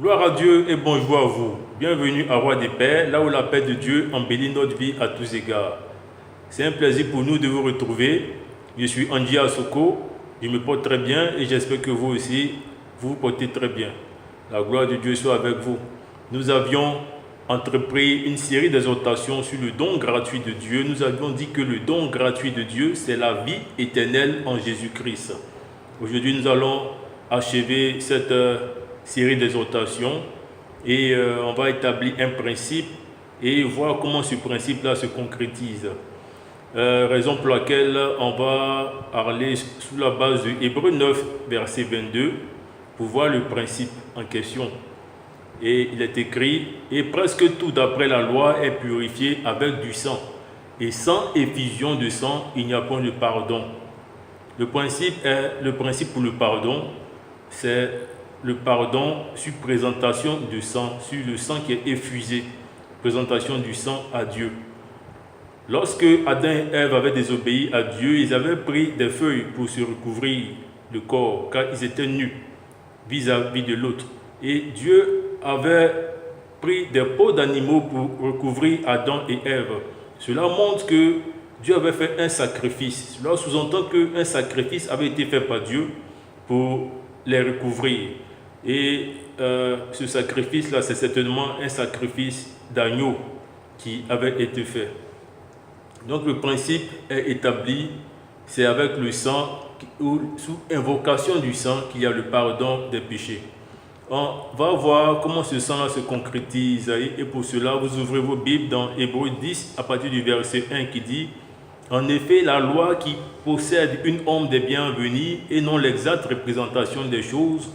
Gloire à Dieu et bonjour à vous. Bienvenue à Roi des Pères, là où la paix de Dieu embellit notre vie à tous égards. C'est un plaisir pour nous de vous retrouver. Je suis Andy Asoko, je me porte très bien et j'espère que vous aussi, vous vous portez très bien. La gloire de Dieu soit avec vous. Nous avions entrepris une série d'exhortations sur le don gratuit de Dieu. Nous avions dit que le don gratuit de Dieu, c'est la vie éternelle en Jésus-Christ. Aujourd'hui, nous allons achever cette série d'exhortations et on va établir un principe et voir comment ce principe-là se concrétise. Raison pour laquelle on va aller sous la base de Hébreux 9, verset 22, pour voir le principe en question. Et il est écrit, « Et presque tout d'après la loi est purifié avec du sang, et sans effusion de sang, il n'y a point de pardon. » Le principe pour le pardon, c'est le pardon sur présentation de sang, sur le sang qui est effusé, présentation du sang à Dieu. Lorsque Adam et Ève avaient désobéi à Dieu, ils avaient pris des feuilles pour se recouvrir le corps, car ils étaient nus vis-à-vis de l'autre. Et Dieu avait pris des peaux d'animaux pour recouvrir Adam et Ève. Cela montre que Dieu avait fait un sacrifice. Cela sous-entend qu'un sacrifice avait été fait par Dieu pour les recouvrir. Et ce sacrifice-là, c'est certainement un sacrifice d'agneau qui avait été fait. Donc le principe est établi, c'est avec le sang, ou sous invocation du sang, qu'il y a le pardon des péchés. On va voir comment ce sang-là se concrétise. Et pour cela, vous ouvrez vos Bibles dans Hébreux 10, à partir du verset 1 qui dit « En effet, la loi qui possède une ombre des bienvenus et non l'exacte représentation des choses,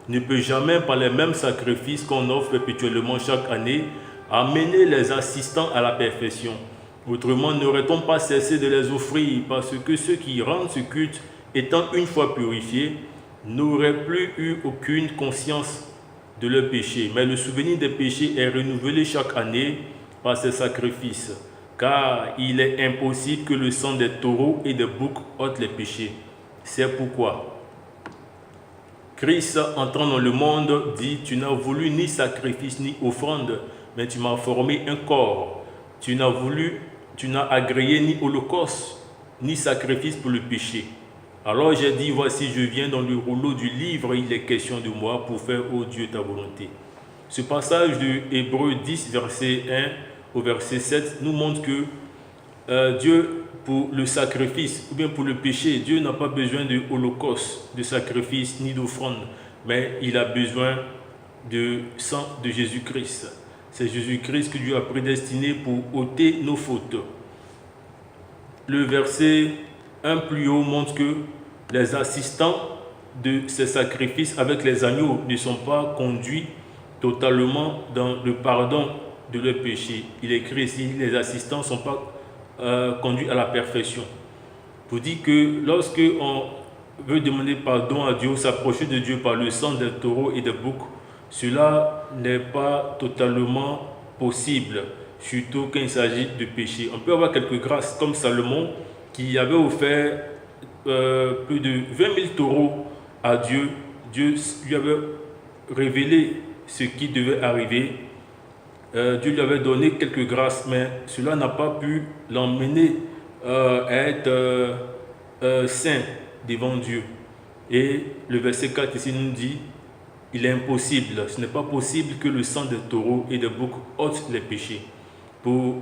ne peut jamais, par les mêmes sacrifices qu'on offre perpétuellement chaque année, amener les assistants à la perfection. Autrement, n'aurait-on pas cessé de les offrir, parce que ceux qui rendent ce culte, étant une fois purifiés, n'auraient plus eu aucune conscience de leurs péchés. Mais le souvenir des péchés est renouvelé chaque année par ces sacrifices, car il est impossible que le sang des taureaux et des boucs ôte les péchés. C'est pourquoi Christ, entrant dans le monde, dit « Tu n'as voulu ni sacrifice ni offrande, mais tu m'as formé un corps. Tu n'as agréé ni holocauste, ni sacrifice pour le péché. Alors j'ai dit, voici, je viens dans le rouleau du livre, il est question de moi pour faire, ô Dieu, ta volonté. » Ce passage de Hébreux 10, verset 1 au verset 7, nous montre que Dieu, pour le sacrifice ou bien pour le péché, Dieu n'a pas besoin de holocauste, de sacrifice ni d'offrande, mais il a besoin du sang de Jésus-Christ. C'est Jésus-Christ que Dieu a prédestiné pour ôter nos fautes. Le verset 1 plus haut montre que les assistants de ces sacrifices avec les agneaux ne sont pas conduits totalement dans le pardon de leurs péchés. Il est écrit ici, les assistants ne sont pas conduits à la perfection. Pour dire que lorsque on veut demander pardon à Dieu, s'approcher de Dieu par le sang des taureaux et des boucs, cela n'est pas totalement possible, surtout quand il s'agit de péché. On peut avoir quelques grâces comme Salomon qui avait offert plus de 20 000 taureaux à Dieu. Dieu lui avait révélé ce qui devait arriver. Dieu lui avait donné quelques grâces, mais cela n'a pas pu l'emmener à être saint devant Dieu. Et le verset 4 ici nous dit, il est impossible, ce n'est pas possible que le sang des taureaux et des boucs ôte les péchés. Pour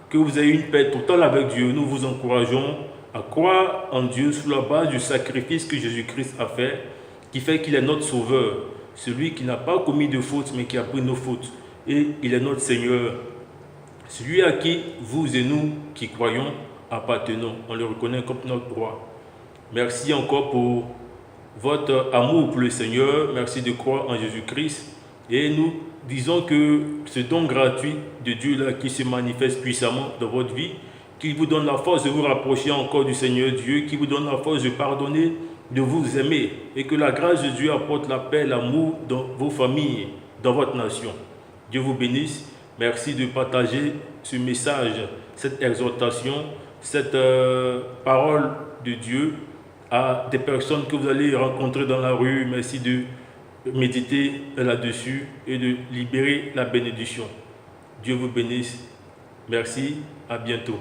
que vous ayez une paix totale avec Dieu, nous vous encourageons à croire en Dieu sous la base du sacrifice que Jésus-Christ a fait, qui fait qu'il est notre sauveur, celui qui n'a pas commis de faute, mais qui a pris nos fautes. Et il est notre Seigneur, celui à qui vous et nous qui croyons appartenons. On le reconnaît comme notre roi. Merci encore pour votre amour pour le Seigneur. Merci de croire en Jésus-Christ. Et nous disons que ce don gratuit de Dieu là qui se manifeste puissamment dans votre vie, qui vous donne la force de vous rapprocher encore du Seigneur Dieu, qui vous donne la force de pardonner, de vous aimer, et que la grâce de Dieu apporte la paix, l'amour dans vos familles, dans votre nation. Dieu vous bénisse. Merci de partager ce message, cette exhortation, cette parole de Dieu à des personnes que vous allez rencontrer dans la rue. Merci de méditer là-dessus et de libérer la bénédiction. Dieu vous bénisse. Merci, à bientôt.